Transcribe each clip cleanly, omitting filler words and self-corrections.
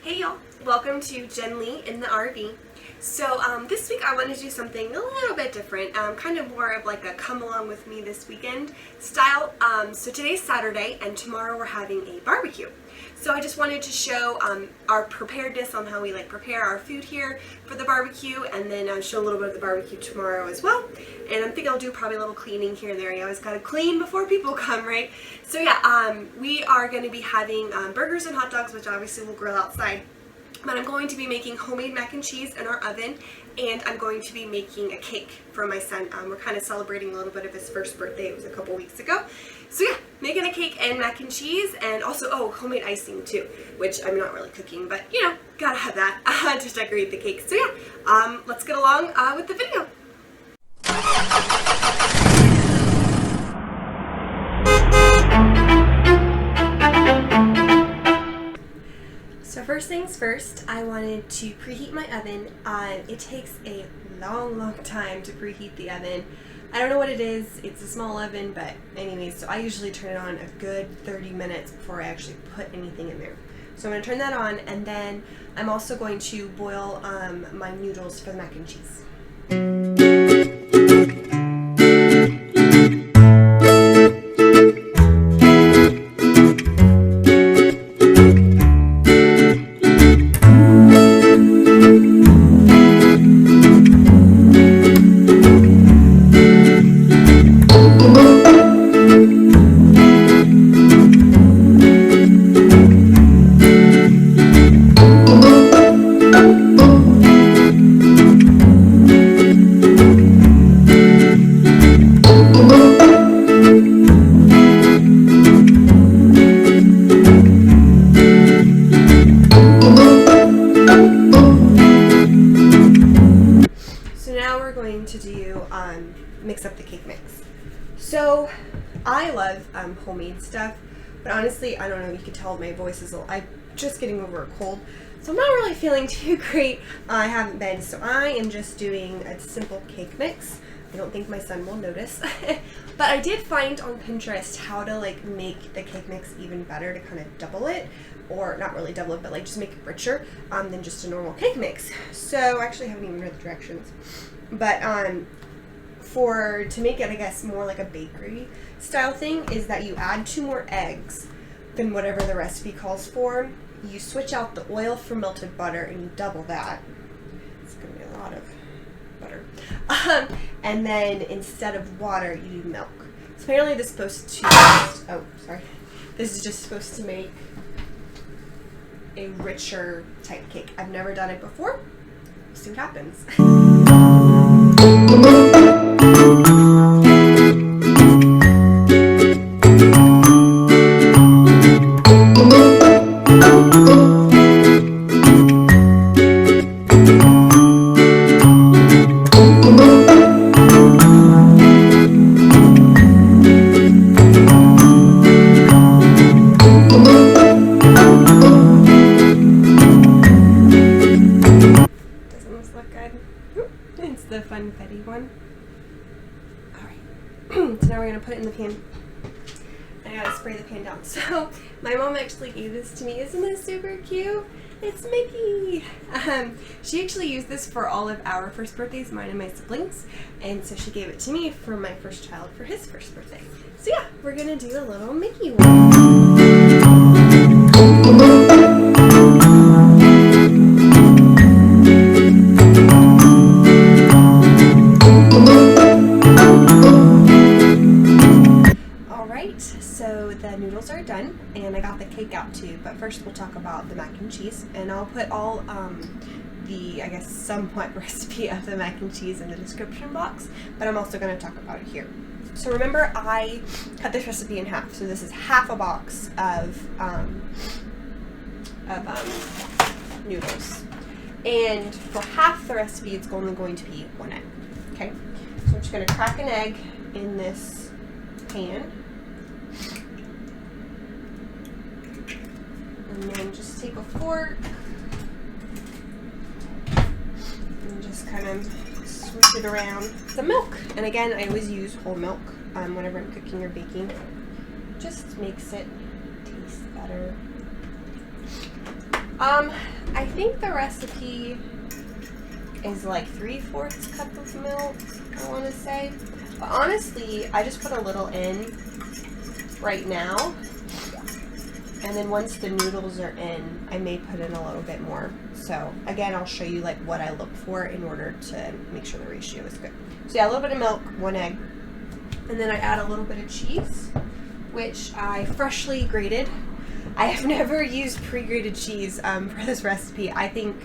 Hey y'all, welcome to Jen Lee in the RV. So this week I wanted to do something a little bit different, kind of more of like a come along with me this weekend style. So today's Saturday and tomorrow we're having a barbecue. So I just wanted to show our preparedness on how we prepare our food here for the barbecue, and then show a little bit of the barbecue tomorrow as well. And I'm thinking I'll do probably a little cleaning here and there. You always gotta clean before people come, right? So yeah, we are going to be having burgers and hot dogs, which obviously we'll grill outside. But I'm going to be making homemade mac and cheese in our oven, and I'm going to be making a cake for my son. We're kind of celebrating a little bit of his first birthday. It was a couple weeks ago. So yeah, making a cake and mac and cheese, and also, homemade icing too, which I'm not really cooking, but you know, gotta have that to decorate the cake. So yeah, let's get along with the video. So first things first, I wanted to preheat my oven. It takes a long time to preheat the oven. I don't know what it is. It's a small oven, but anyways, so I usually turn it on a good 30 minutes before I actually put anything in there. So I'm going to turn that on, and then I'm also going to boil my noodles for the mac and cheese. Mix up the cake mix. So I love homemade stuff, but honestly, I don't know, you can tell my voice is I'm just getting over a cold, so I'm not really feeling too great. I haven't been, so I am just doing a simple cake mix. I don't think my son will notice. But I did find on Pinterest how to make the cake mix even better, to kind of double it, or not really double it, but just make it richer than just a normal cake mix. So I actually haven't even read the directions, but to make it, I guess, more like a bakery style thing, is that you add 2 more eggs than whatever the recipe calls for. You switch out the oil for melted butter and you double that. It's going to be a lot of butter. And then instead of water, you do milk. So apparently this is supposed to, this is just supposed to make a richer type cake. I've never done it before. We'll see what happens. It's the funfetti one. Alright, so now we're going to put it in the pan. I gotta spray the pan down. So, my mom actually gave this to me. Isn't this super cute? It's Mickey! She actually used this for all of our first birthdays, mine and my siblings. And so she gave it to me for my first child for his first birthday. So yeah, we're going to do a little Mickey one. So the noodles are done, and I got the cake out too, but first we'll talk about the mac and cheese, and I'll put all the, I guess, somewhat recipe of the mac and cheese in the description box, but I'm also going to talk about it here. So remember, I cut this recipe in half, so this is half a box of noodles, and for half the recipe it's only going to be 1 egg. Okay, so I'm just going to crack an egg in this pan. And then just take a fork and just kind of switch it around. Some milk. And again, I always use whole milk whenever I'm cooking or baking. Just makes it taste better. I think the recipe is like 3/4 cup of milk, I want to say. But honestly, I just put a little in right now. And then once the noodles are in, I may put in a little bit more. So again, I'll show you like what I look for in order to make sure the ratio is good. So yeah, a little bit of milk, 1 egg. And then I add a little bit of cheese, which I freshly grated. I have never used pre-grated cheese for this recipe. I think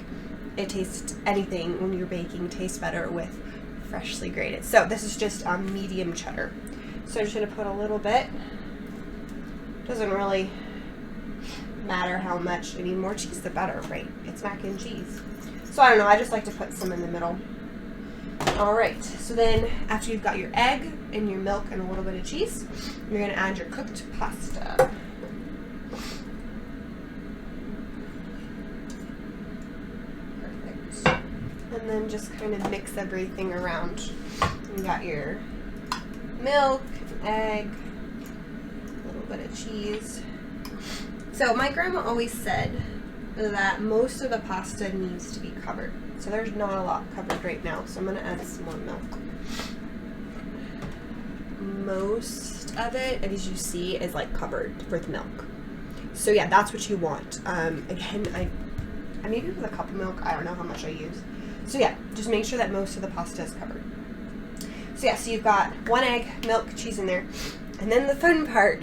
it tastes, anything when you're baking tastes better with freshly grated. So this is just medium cheddar. So I'm just gonna put a little bit. Doesn't really matter how much. I mean, more cheese the better, right? It's mac and cheese. So I don't know, I just like to put some in the middle. Alright, so then after you've got your egg and your milk and a little bit of cheese, you're going to add your cooked pasta. Perfect. And then just kind of mix everything around. You got your milk, egg, a little bit of cheese. So my grandma always said that most of the pasta needs to be covered. So there's not a lot covered right now, so I'm going to add some more milk. Most of it, as you see, is like covered with milk. So yeah, that's what you want. Again, I maybe with a cup of milk, I don't know how much I use. So yeah, just make sure that most of the pasta is covered. So yeah, so you've got 1 egg, milk, cheese in there. And then the fun part,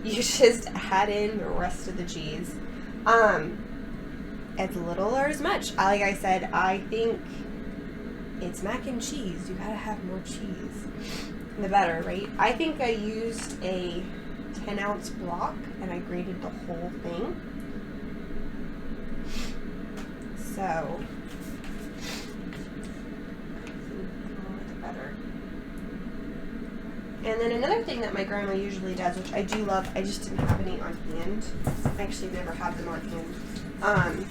you just add in the rest of the cheese. As little or as much. Like I said, I think it's mac and cheese. You gotta have more cheese. The better, right? I think I used a 10-ounce block and I grated the whole thing. So, the better. And then another thing that my grandma usually does, which I do love, I just didn't have any on hand. I actually never had them on hand.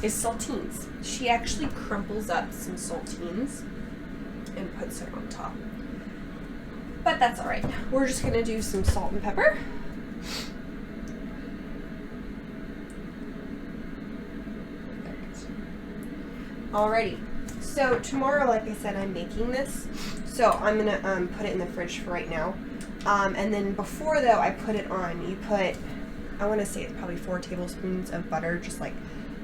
Is saltines. She actually crumples up some saltines and puts it on top. But that's alright. We're just going to do some salt and pepper. Perfect. Alrighty. So tomorrow, like I said, I'm making this. So I'm going to put it in the fridge for right now. And then before, though, I put it on, you put, I want to say it's probably 4 tablespoons of butter, just like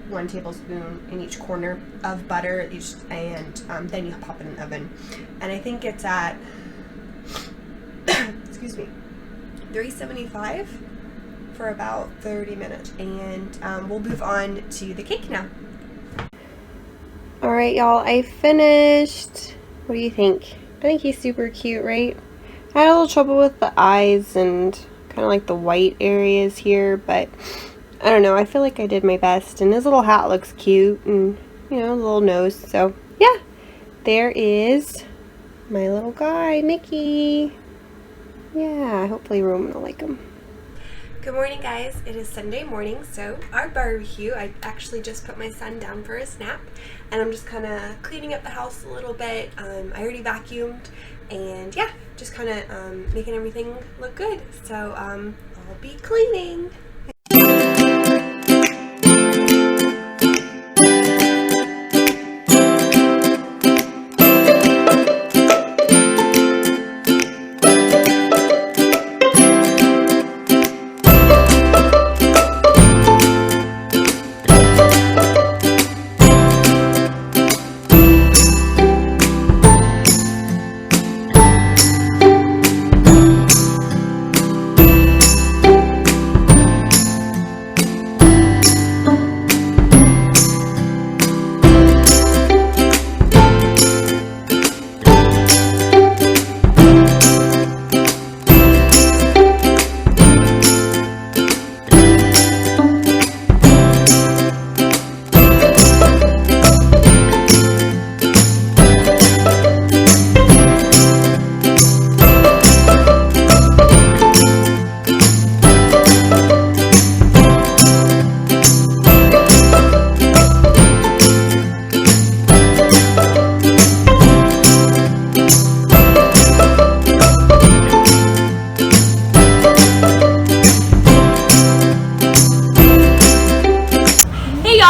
1 tablespoon in each corner of butter, and then you pop it in the oven. And I think it's at, excuse me, 375 for about 30 minutes. And we'll move on to the cake now. Alright, y'all, I finished. What do you think? I think he's super cute, right? I had a little trouble with the eyes and kind of like the white areas here, but I don't know, I feel like I did my best, and his little hat looks cute, and, you know, a little nose, so, yeah, there is my little guy, Mickey. Yeah, hopefully Roman will like him. Good morning, guys. It is Sunday morning, so our barbecue, I actually just put my son down for a snap, and I'm just kind of cleaning up the house a little bit. I already vacuumed, and yeah, just kind of making everything look good, so I'll be cleaning.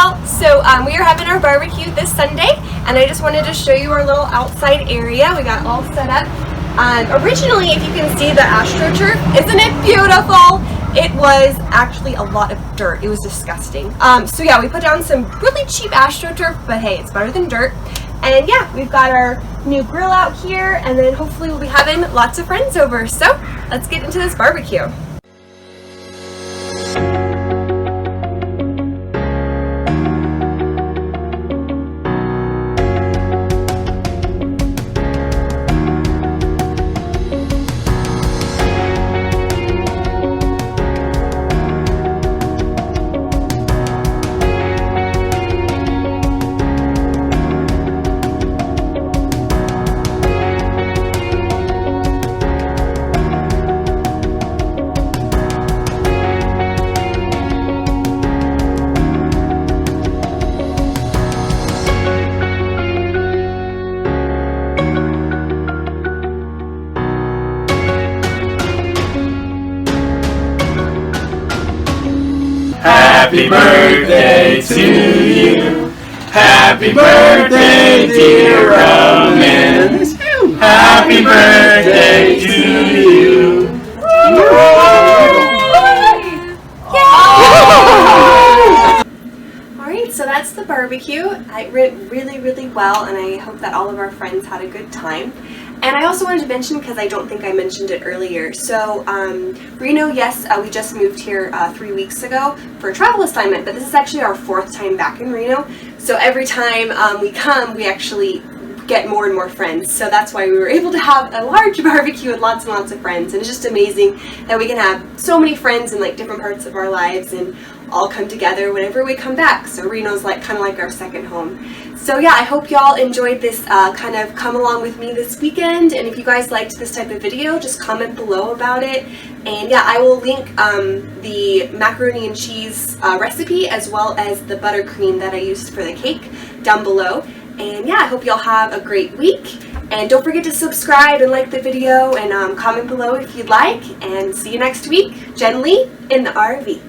y'all. So we are having our barbecue this Sunday, and I just wanted to show you our little outside area. We got it all set up. Originally, if you can see the AstroTurf, isn't it beautiful? It was actually a lot of dirt. It was disgusting. So yeah, we put down some really cheap AstroTurf, but hey, it's better than dirt. And yeah, we've got our new grill out here, and then hopefully we'll be having lots of friends over. So let's get into this barbecue. Happy birthday to you. Happy birthday, dear Roman. Happy birthday to you. Alright, so that's the barbecue. It went really well, and I hope that all of our friends had a good time. And I also wanted to mention, because I don't think I mentioned it earlier, so Reno, yes, we just moved here 3 weeks ago for a travel assignment, but this is actually our 4th time back in Reno. So every time we come, we actually get more and more friends. So that's why we were able to have a large barbecue with lots and lots of friends. And it's just amazing that we can have so many friends in like different parts of our lives and all come together whenever we come back. So Reno's like kind of like our second home. So yeah, I hope y'all enjoyed this kind of come along with me this weekend, and if you guys liked this type of video, just comment below about it. And yeah, I will link the macaroni and cheese recipe as well as the buttercream that I used for the cake down below. And yeah, I hope y'all have a great week, and don't forget to subscribe and like the video, and comment below if you'd like, and see you next week. Jen Lee in the RV.